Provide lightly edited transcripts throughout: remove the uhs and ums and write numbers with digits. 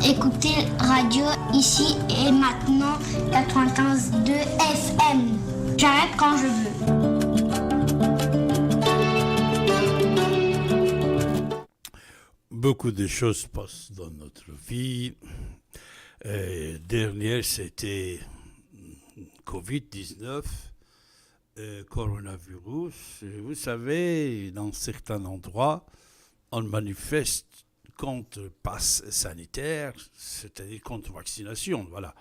écoutez radio ici et maintenant 95.2 FM. J'arrête quand je veux. Beaucoup de choses passent dans notre vie. Dernière, c'était Covid-19, coronavirus. Vous savez, dans certains endroits, on manifeste contre le pass sanitaire, c'est-à-dire contre vaccination. Voilà.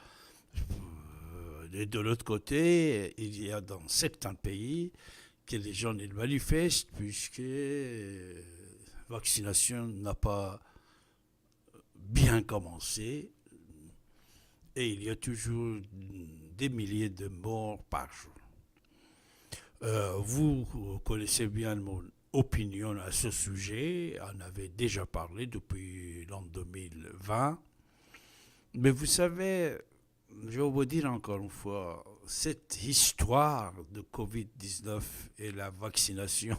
Et de l'autre côté, il y a dans certains pays que les gens ils manifestent puisque la vaccination n'a pas bien commencé et il y a toujours des milliers de morts par jour. Vous connaissez bien mon opinion à ce sujet, on avait déjà parlé depuis l'an 2020, mais vous savez, je vais vous dire encore une fois, cette histoire de Covid-19 et la vaccination,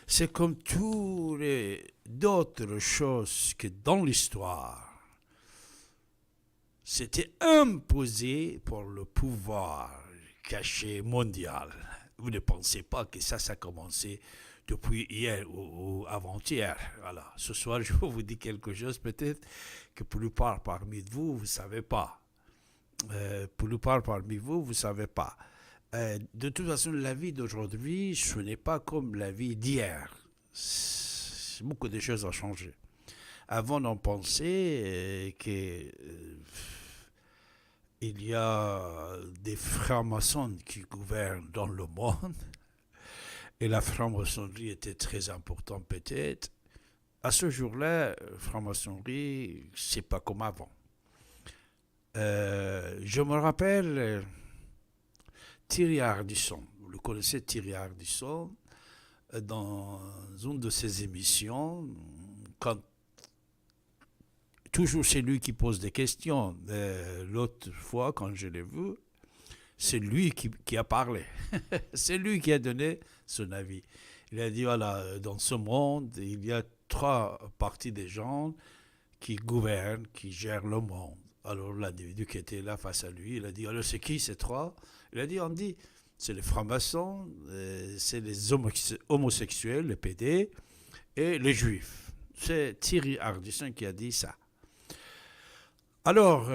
c'est comme toutes les d'autres choses que dans l'histoire, c'était imposé par le pouvoir caché mondial. Vous ne pensez pas que ça a commencé depuis hier ou avant-hier. Voilà. Ce soir, je vais vous dire quelque chose peut-être que pour la plupart parmi vous, vous ne savez pas. Pour la plupart parmi vous, vous ne savez pas. De toute façon, la vie d'aujourd'hui, ce n'est pas comme la vie d'hier. Beaucoup de choses ont changé. Avant, on pensait qu'il y a des francs-maçons qui gouvernent dans le monde. Et la franc-maçonnerie était très importante peut-être. À ce jour-là, la franc-maçonnerie, c'est pas comme avant. Je me rappelle Thierry Ardisson. Vous le connaissez, Thierry Ardisson, dans une de ses émissions, quand toujours c'est lui qui pose des questions. L'autre fois, quand je l'ai vu, c'est lui qui a parlé. C'est lui qui a donné son avis. Il a dit, voilà, dans ce monde, il y a trois parties des gens qui gouvernent, qui gèrent le monde. Alors l'individu qui était là face à lui, il a dit, alors c'est qui ces trois? Il a dit, on dit, c'est les francs-maçons, c'est les homosexuels, les PD, et les juifs. C'est Thierry Ardisson qui a dit ça. Alors,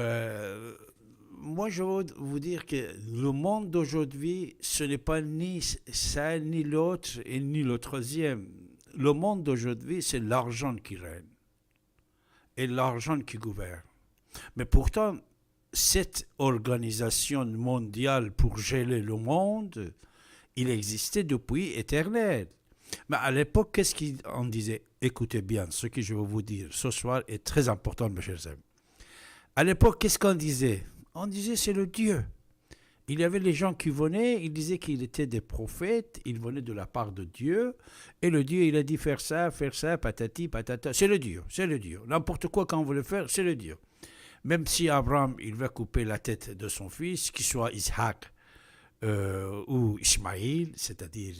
moi je veux vous dire que le monde d'aujourd'hui, ce n'est pas ni ça, ni l'autre, et ni le troisième. Le monde d'aujourd'hui, c'est l'argent qui règne, et l'argent qui gouverne. Mais pourtant, cette organisation mondiale pour gérer le monde, il existait depuis éternel. Mais à l'époque, qu'est-ce qu'on disait? Écoutez bien, ce que je vais vous dire ce soir est très important, mes chers amis. À l'époque, qu'est-ce qu'on disait? On disait c'est le Dieu. Il y avait les gens qui venaient, ils disaient qu'ils étaient des prophètes, ils venaient de la part de Dieu, et le Dieu, il a dit faire ça, patati, patata. C'est le Dieu, c'est le Dieu. N'importe quoi qu'on voulait faire, c'est le Dieu. Même si Abraham, il va couper la tête de son fils, qu'il soit Isaac ou Ismaïl, c'est-à-dire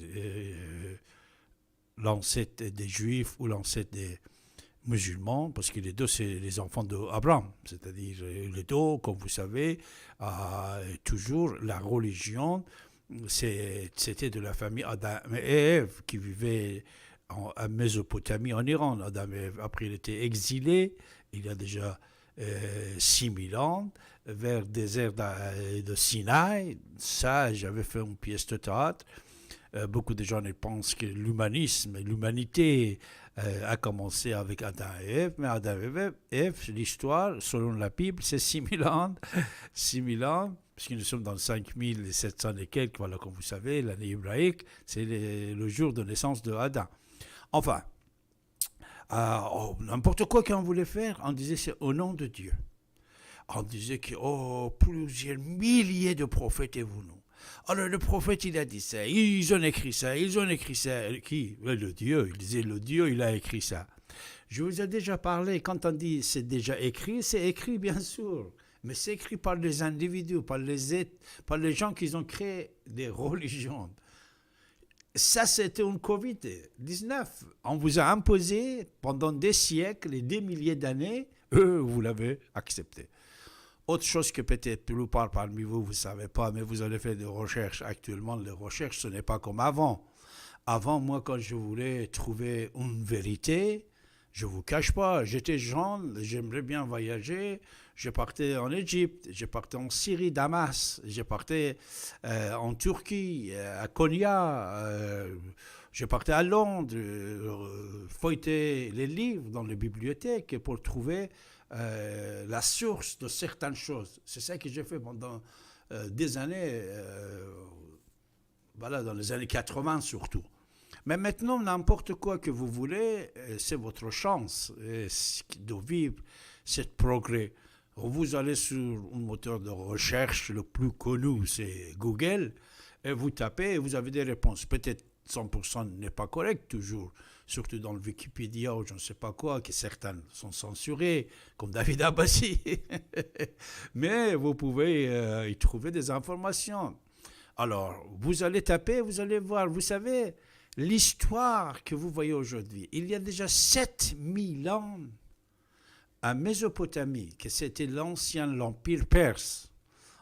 l'ancêtre des Juifs ou l'ancêtre des musulmans, parce que les deux, c'est les enfants d'Abraham, c'est-à-dire les deux, comme vous savez, toujours la religion, c'était de la famille Adam et Ève qui vivaient en Mésopotamie, en Iran. Adam et Ève, après, il était exilé, il y a déjà 6000 ans, vers le désert de Sinaï. Ça, j'avais fait une pièce de théâtre. Beaucoup de gens pensent que l'humanisme, l'humanité a commencé avec Adam et Ève, mais Adam et Ève, l'histoire, selon la Bible, c'est 6000 ans. 6000 ans, puisque nous sommes dans 5700 et quelques, voilà, comme vous savez, l'année hébraïque, c'est le jour de naissance de Adam. Enfin, n'importe quoi qu'on voulait faire, on disait c'est au nom de Dieu. On disait que plusieurs milliers de prophètes et vous nous. Alors le prophète il a dit ça, ils ont écrit ça. Qui? Le Dieu, il disait le Dieu, il a écrit ça. Je vous ai déjà parlé, quand on dit c'est déjà écrit, c'est écrit bien sûr. Mais c'est écrit par les individus, par les gens qui ont créé des religions. Ça, c'était une Covid-19. On vous a imposé pendant des siècles et des milliers d'années, eux, vous l'avez accepté. Autre chose que peut-être la plupart parmi vous, vous ne savez pas, mais vous avez fait des recherches. Actuellement, les recherches, ce n'est pas comme avant. Avant, moi, quand je voulais trouver une vérité, je ne vous cache pas, j'étais jeune, j'aimerais bien voyager. Je partais en Égypte, je partais en Syrie, Damas, je partais en Turquie, à Konya, je partais à Londres, feuilleter les livres dans les bibliothèques pour trouver la source de certaines choses. C'est ça que j'ai fait pendant des années, voilà, dans les années 80 surtout. Mais maintenant, n'importe quoi que vous voulez, c'est votre chance de vivre ce progrès. Vous allez sur un moteur de recherche le plus connu, c'est Google, et vous tapez et vous avez des réponses. Peut-être 100% n'est pas correct toujours, surtout dans le Wikipédia ou je ne sais pas quoi, que certaines sont censurées, comme David Abbassi. Mais vous pouvez y trouver des informations. Alors, vous allez taper, vous allez voir. Vous savez, l'histoire que vous voyez aujourd'hui, il y a déjà 7000 ans, à Mésopotamie, que c'était l'ancien empire perse.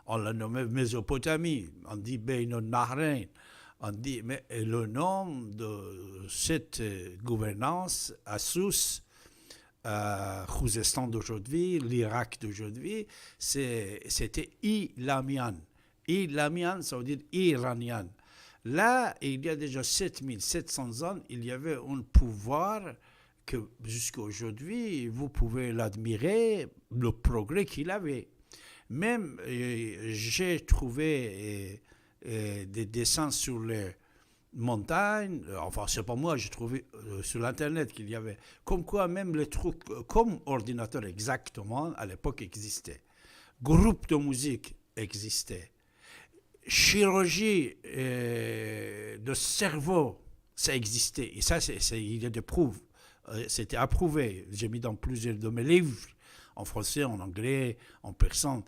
On l'a nommé Mésopotamie, on dit Bein Nahrain, on dit, mais le nom de cette gouvernance à Sousse, Khouzestan d'aujourd'hui, l'Irak d'aujourd'hui, c'était Ilamian. Ilamian, ça veut dire iranien. Là, il y a déjà 7700 ans, il y avait un pouvoir que jusqu'à aujourd'hui, vous pouvez l'admirer, le progrès qu'il avait. Même, j'ai trouvé des dessins sur les montagnes, enfin, c'est pas moi, j'ai trouvé sur l'Internet qu'il y avait, comme quoi même les trucs, comme ordinateur exactement, à l'époque existaient. Groupe de musique existait. Chirurgie de cerveau, ça existait. Et ça, il y a des preuves. C'était approuvé. J'ai mis dans plusieurs de mes livres, en français, en anglais, en persan.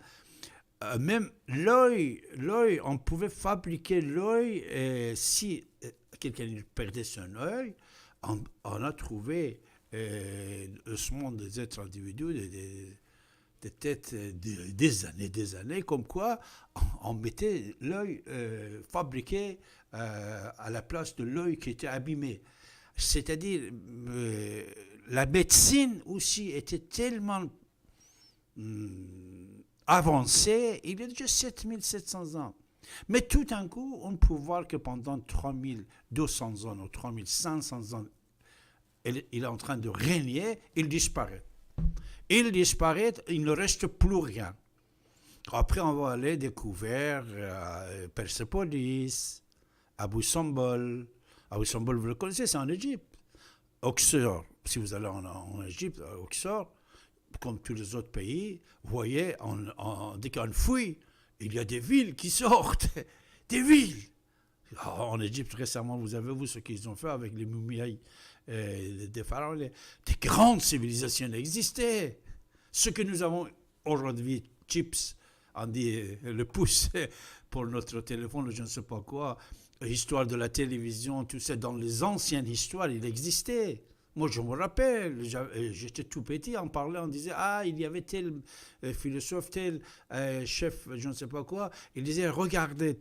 Même l'œil, on pouvait fabriquer l'œil. Si quelqu'un perdait son œil, on a trouvé ce monde des êtres individuels, des têtes des années, comme quoi on mettait l'œil fabriqué à la place de l'œil qui était abîmé. C'est-à-dire, la médecine aussi était tellement avancée, il y a déjà 7700 ans. Mais tout d'un coup, on peut voir que pendant 3200 ans ou 3500 ans, il est en train de régner, il disparaît. Il disparaît, il ne reste plus rien. Après, on va aller découvrir Persépolis, Abou Simbel. Abou Simbel, vous le connaissez, c'est en Égypte. Oxor, si vous allez en Égypte, Oxor, comme tous les autres pays, vous voyez, dès qu'on fuit, il y a des villes qui sortent. Des villes. En Égypte, récemment, vous avez vu ce qu'ils ont fait avec les momies des pharaons. Des grandes civilisations existaient. Ce que nous avons aujourd'hui, chips, on dit le pouce pour notre téléphone, je ne sais pas quoi, histoire de la télévision, tout ça, dans les anciennes histoires, il existait. Moi, je me rappelle, j'étais tout petit, on parlait, on disait, il y avait tel philosophe, tel chef, je ne sais pas quoi. Il disait, regardez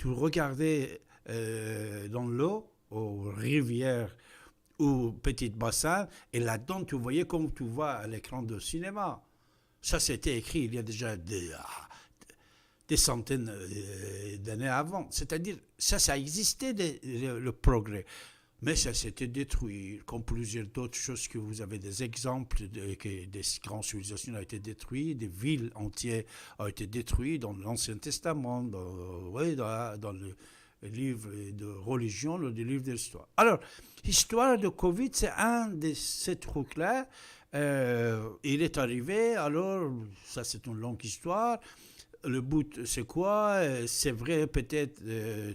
dans l'eau, aux rivières ou petits bassins, et là-dedans, tu voyais comme tu vois à l'écran de cinéma. Ça, c'était écrit il y a déjà des centaines d'années avant. C'est-à-dire, ça existait, le progrès. Mais ça s'était détruit, comme plusieurs d'autres choses que vous avez des exemples, que des grandes civilisations ont été détruites, des villes entières ont été détruites dans l'Ancien Testament, dans le livre de religion, le livre de l'histoire. Alors, l'histoire de Covid, c'est un de ces trucs-là. Il est arrivé, alors, ça c'est une longue histoire. Le but, c'est quoi? C'est vrai, peut-être,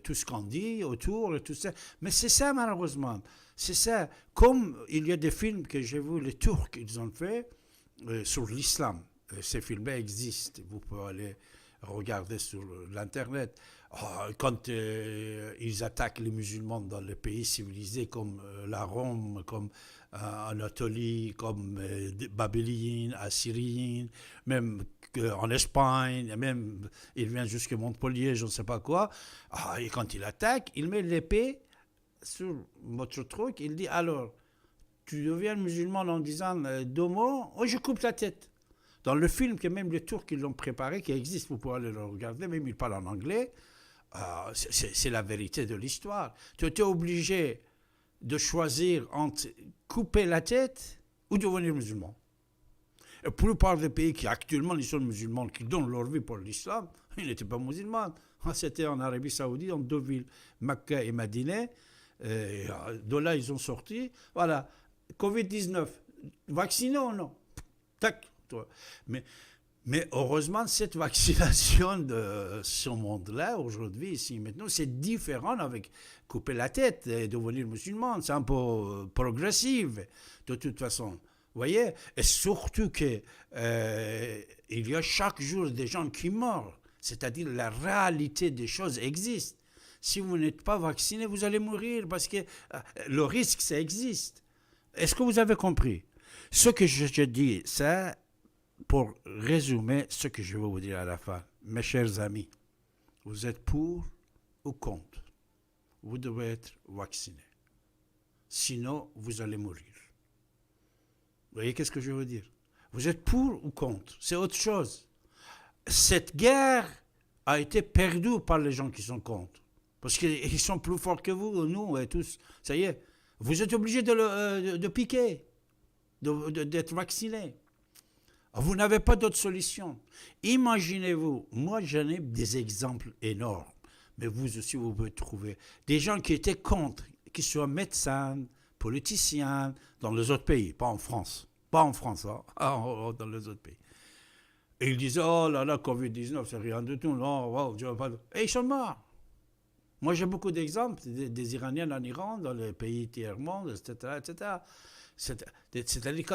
tout ce qu'on dit autour et tout ça. Mais c'est ça, malheureusement. C'est ça. Comme il y a des films que j'ai vus, les Turcs, ils ont fait sur l'islam. Ces films existent. Vous pouvez aller regarder sur l'Internet. Quand ils attaquent les musulmans dans les pays civilisés comme la Rome, comme Anatolie, comme Babylone, Assyrien, même en Espagne, même il vient jusqu'à Montpellier, je ne sais pas quoi. Et quand il attaque, il met l'épée sur votre truc, il dit alors, tu deviens musulman en disant deux mots, je coupe ta tête. Dans le film, que même les Turcs qui l'ont préparé, qui existe, vous pouvez aller le regarder, même il parle en anglais, c'est la vérité de l'histoire. Tu étais obligé de choisir entre couper la tête ou devenir musulman. La plupart des pays qui actuellement ils sont musulmans, qui donnent leur vie pour l'islam, ils n'étaient pas musulmans. C'était en Arabie Saoudite, en deux villes, Mecca et Médine. De là, ils ont sorti. Voilà, Covid-19, vacciné ou non? Tac, toi. Mais heureusement, cette vaccination de ce monde-là, aujourd'hui, ici, maintenant, c'est différent avec couper la tête et devenir musulman. C'est un peu progressif, de toute façon. Vous voyez? Et surtout qu'il y a chaque jour des gens qui meurent. C'est-à-dire la réalité des choses existe. Si vous n'êtes pas vacciné, vous allez mourir parce que le risque, ça existe. Est-ce que vous avez compris? Ce que je dis, ça, pour résumer ce que je vais vous dire à la fin, mes chers amis, vous êtes pour ou contre? Vous devez être vacciné. Sinon, vous allez mourir. Vous voyez qu'est-ce que je veux dire? Vous êtes pour ou contre? C'est autre chose. Cette guerre a été perdue par les gens qui sont contre. Parce qu'ils sont plus forts que vous, nous et tous. Ça y est. Vous êtes obligés de piquer, d'être vacciné. Vous n'avez pas d'autre solution. Imaginez-vous, moi j'en ai des exemples énormes, mais vous aussi vous pouvez trouver des gens qui étaient contre, qui soient médecins, politiciens, dans les autres pays, pas en France. Pas en France, hein, dans les autres pays. Et ils disent, oh là là, Covid-19, c'est rien du tout, non, wow, je veux pas... Et ils sont morts. Moi, j'ai beaucoup d'exemples des Iraniens en Iran, dans les pays tiers-monde, etc., etc. C'est-à-dire,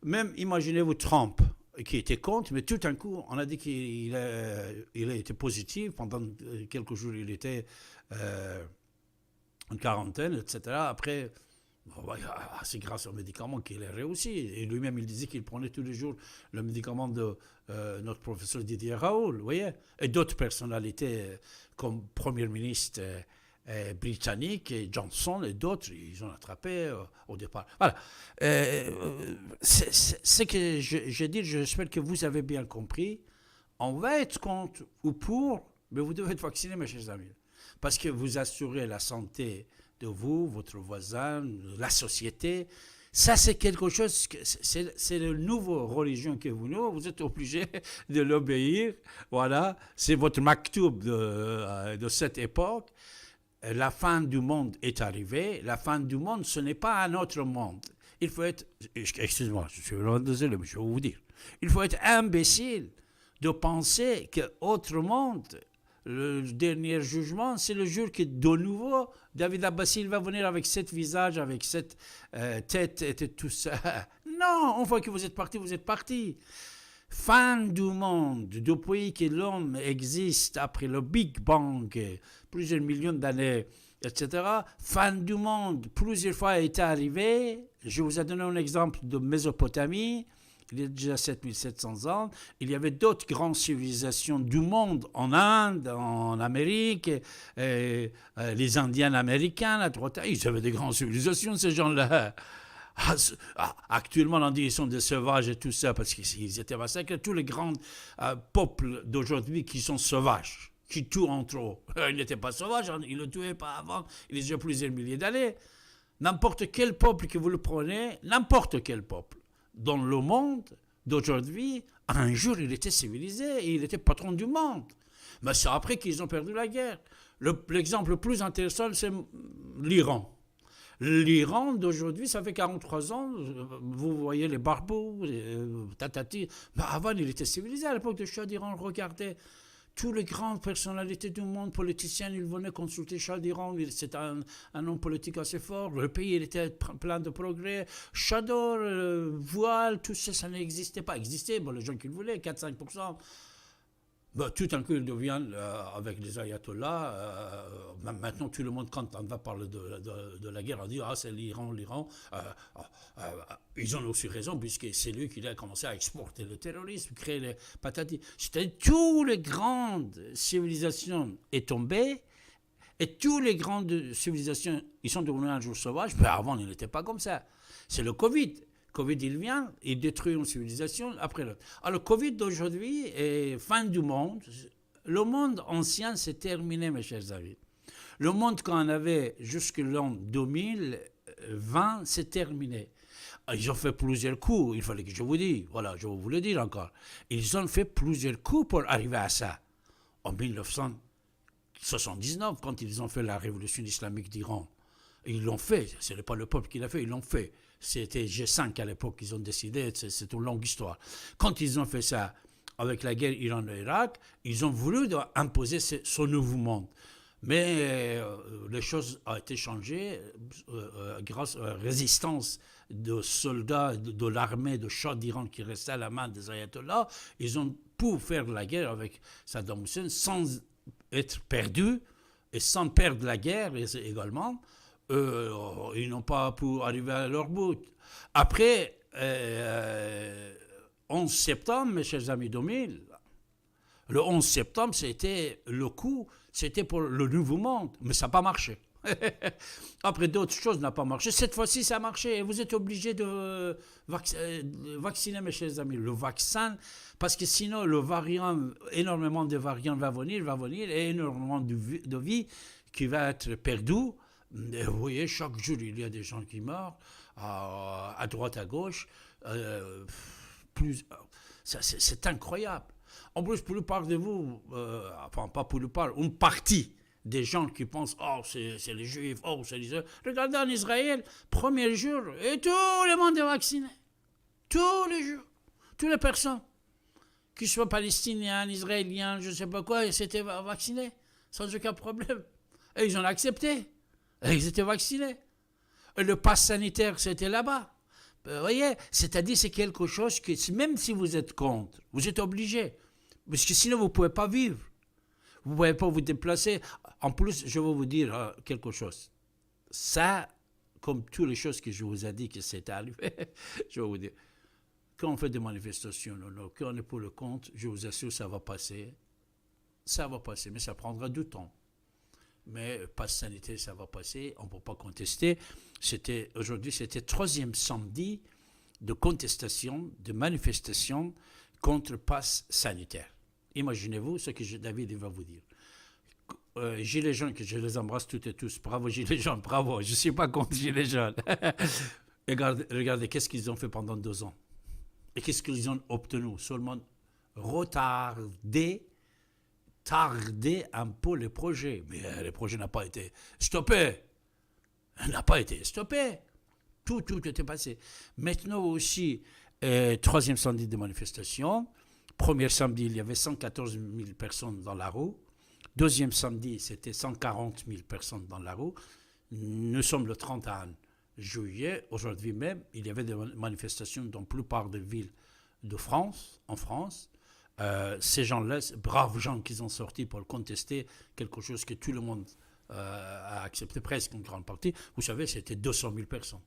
même imaginez-vous Trump, qui était contre, mais tout d'un coup, on a dit qu'il a été positif. Pendant quelques jours, il était en quarantaine, etc. Après, c'est grâce aux médicaments qu'il a réussi. Et lui-même, il disait qu'il prenait tous les jours le médicament de notre professeur Didier Raoult, vous voyez. Et d'autres personnalités, comme Premier ministre britannique, et Johnson et d'autres, ils ont attrapé au départ. Voilà. C'est que je dis, j'espère que vous avez bien compris. On va être contre ou pour, mais vous devez être vacciné, mes chers amis. Parce que vous assurez la santé de vous, votre voisin, la société. Ça, c'est quelque chose, c'est la nouvelle religion que vous êtes obligé de l'obéir. Voilà, c'est votre maktoub de cette époque. La fin du monde est arrivée. La fin du monde, ce n'est pas un autre monde. Il faut être, excusez-moi, je suis vraiment désolé, mais je vais vous dire. Il faut être imbécile de penser qu'autre monde, le dernier jugement, c'est le jour que de nouveau, David Abbassi va venir avec cet visage, avec cette tête et tout ça. Non, une fois que vous êtes parti, vous êtes parti. Fin du monde, depuis que l'homme existe après le Big Bang, plusieurs millions d'années, etc. Fin du monde, plusieurs fois est arrivé. Je vous ai donné un exemple de Mésopotamie. Il y a déjà 7700 ans. Il y avait d'autres grandes civilisations du monde, en Inde, en Amérique, les Indiens américains, la droite. Ils avaient des grandes civilisations, ces gens-là. Actuellement, on dit qu'ils sont des sauvages et tout ça, parce qu'ils étaient massacrés. Tous les grands peuples d'aujourd'hui qui sont sauvages, qui tuent entre eux. Ils n'étaient pas sauvages, ils ne tuaient pas avant, il y a plusieurs milliers d'années. N'importe quel peuple que vous le prenez, n'importe quel peuple, dans le monde d'aujourd'hui, un jour il était civilisé et il était patron du monde. Mais c'est après qu'ils ont perdu la guerre. L'exemple le plus intéressant, c'est l'Iran. L'Iran d'aujourd'hui, ça fait 43 ans, vous voyez les barbous, les tatati. Mais avant, il était civilisé. À l'époque de Shah d'Iran, regardez, toutes les grandes personnalités du monde, politiciens, ils venaient consulter Shah d'Iran. C'était un homme politique assez fort. Le pays, il était plein de progrès. Chador, voile, tout ça, ça n'existait pas. Existait, bon, les gens qui le voulaient, 4-5%. Ben, tout d'un coup, il devient, avec les ayatollahs, maintenant tout le monde, quand on va parler de la guerre, on dit ah, c'est l'Iran, l'Iran. Ils ont aussi raison, puisque c'est lui qui a commencé à exporter le terrorisme, créer les patatis. C'est-à-dire, toutes les grandes civilisations sont tombées, et toutes les grandes civilisations, ils sont devenus un jour sauvages, mais avant, ils n'étaient pas comme ça. C'est le Covid. Covid, il vient, il détruit une civilisation après l'autre. Alors, le Covid d'aujourd'hui est fin du monde. Le monde ancien, c'est terminé, mes chers amis. Le monde qu'on avait jusque l'an 2020, c'est terminé. Ils ont fait plusieurs coups, il fallait que je vous dise. Voilà, je vais vous le dire encore. Ils ont fait plusieurs coups pour arriver à ça. En 1979, quand ils ont fait la révolution islamique d'Iran, ils l'ont fait. Ce n'est pas le peuple qui l'a fait, ils l'ont fait. C'était G5 à l'époque qu'ils ont décidé, c'est une longue histoire. Quand ils ont fait ça avec la guerre Iran-Irak, ils ont voulu imposer ce nouveau monde. Mais les choses ont été changées grâce à la résistance de soldats de l'armée de Shah d'Iran qui restait à la main des ayatollahs. Ils ont pu faire la guerre avec Saddam Hussein sans être perdus et sans perdre la guerre également. Ils n'ont pas pu arriver à leur but. Après, 11 septembre, mes chers amis 2000, le 11 septembre, c'était le coup, c'était pour le nouveau monde, mais ça n'a pas marché. Après, d'autres choses n'ont pas marché. Cette fois-ci, ça a marché. Et vous êtes obligés de vacciner, mes chers amis. Le vaccin, parce que sinon, énormément de variants va venir, et énormément de vie qui va être perdue. Vous voyez, chaque jour, il y a des gens qui meurent, à droite, à gauche. C'est incroyable. En plus, pour le part de vous, enfin, pas pour le part, une partie des gens qui pensent, oh, c'est les Juifs, oh, c'est les Israéliens. Regardez en Israël, premier jour, et tout le monde est vacciné. Tous les jours. Toutes les personnes, qu'ils soient palestiniens, israéliens, je ne sais pas quoi, ils étaient vaccinés, sans aucun problème. Et ils ont accepté. Et ils étaient vaccinés. Et le pass sanitaire, c'était là-bas. Vous voyez, c'est-à-dire c'est quelque chose que, même si vous êtes contre, vous êtes obligé. Parce que sinon, vous ne pouvez pas vivre. Vous ne pouvez pas vous déplacer. En plus, je vais vous dire quelque chose. Ça, comme toutes les choses que je vous ai dit que c'était arrivé, je vais vous dire, quand on fait des manifestations, quand on est pour le compte, je vous assure, ça va passer. Ça va passer, mais ça prendra du temps. Mais passe sanitaire, ça va passer, on ne peut pas contester. Aujourd'hui, c'était 3e samedi de contestation, de manifestation contre passe sanitaire. Imaginez-vous ce que David va vous dire. Gilets jaunes, que je les embrasse toutes et tous. Bravo Gilets jaunes, bravo. Je ne suis pas contre Gilets jaunes. Regardez, qu'est-ce qu'ils ont fait pendant 2 ans. Et qu'est-ce qu'ils ont obtenu. Seulement tarder un peu les projets. Mais les projets n'ont pas été stoppés. N'a pas été stoppé. Tout était passé. Maintenant aussi, 3e samedi de manifestation. Premier samedi, il y avait 114 000 personnes dans la rue. 2e samedi, c'était 140 000 personnes dans la rue. Nous sommes le 31 juillet. Aujourd'hui même, il y avait des manifestations dans la plupart des villes de France, en France. Ces gens-là, braves gens qui ont sorti pour contester quelque chose que tout le monde a accepté, presque une grande partie. Vous savez, c'était 200 000 personnes.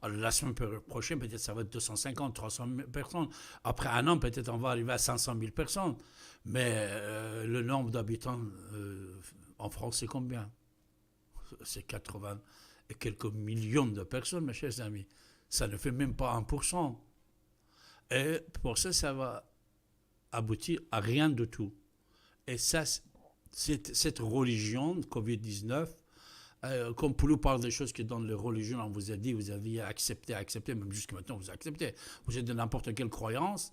Alors, la semaine prochaine, peut-être ça va être 250, 300 000 personnes. Après un an, peut-être on va arriver à 500 000 personnes. Mais le nombre d'habitants en France, c'est combien? C'est 80 et quelques millions de personnes, mes chers amis. Ça ne fait même pas 1%. Et pour ça, ça va aboutir à rien du tout. Et ça, cette religion, Covid-19, comme pour la plupart des choses que dans les religions, on vous a dit, vous aviez accepté, même jusqu'à maintenant, vous acceptez. Vous êtes de n'importe quelle croyance.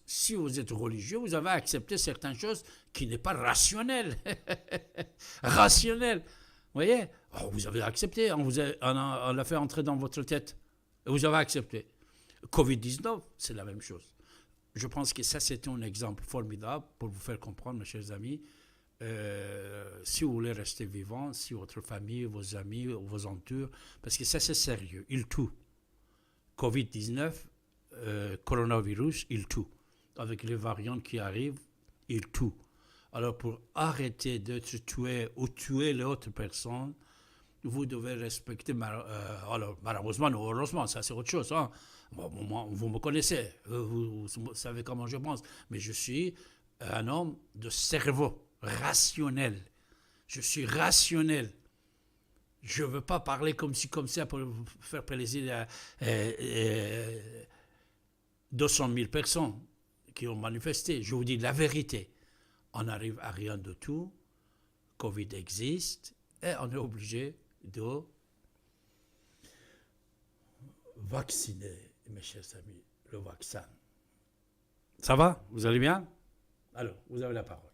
Si vous êtes religieux, vous avez accepté certaines choses qui n'est pas rationnelles. Rationnelles. Vous voyez? Vous avez accepté, on l'a fait entrer dans votre tête. Et vous avez accepté. Covid-19, c'est la même chose. Je pense que ça, c'est un exemple formidable pour vous faire comprendre, mes chers amis, si vous voulez rester vivant, si votre famille, vos amis, vos entours, parce que ça, c'est sérieux, il tue. Covid-19, coronavirus, il tue. avec les variants qui arrivent, ils tuent. Alors, pour arrêter de se tuer ou tuer l'autre personne, vous devez respecter, alors malheureusement ou heureusement, ça c'est autre chose. Hein. Bon, moi, vous me connaissez, vous savez comment je pense, mais je suis un homme de cerveau, rationnel. Je suis rationnel. Je ne veux pas parler comme ci, comme ça pour faire plaisir à 200 000 personnes qui ont manifesté. Je vous dis la vérité. On n'arrive à rien de tout. Covid existe et on est obligé de vacciner, mes chers amis, le vaccin. Ça va? Vous allez bien? Alors, vous avez la parole.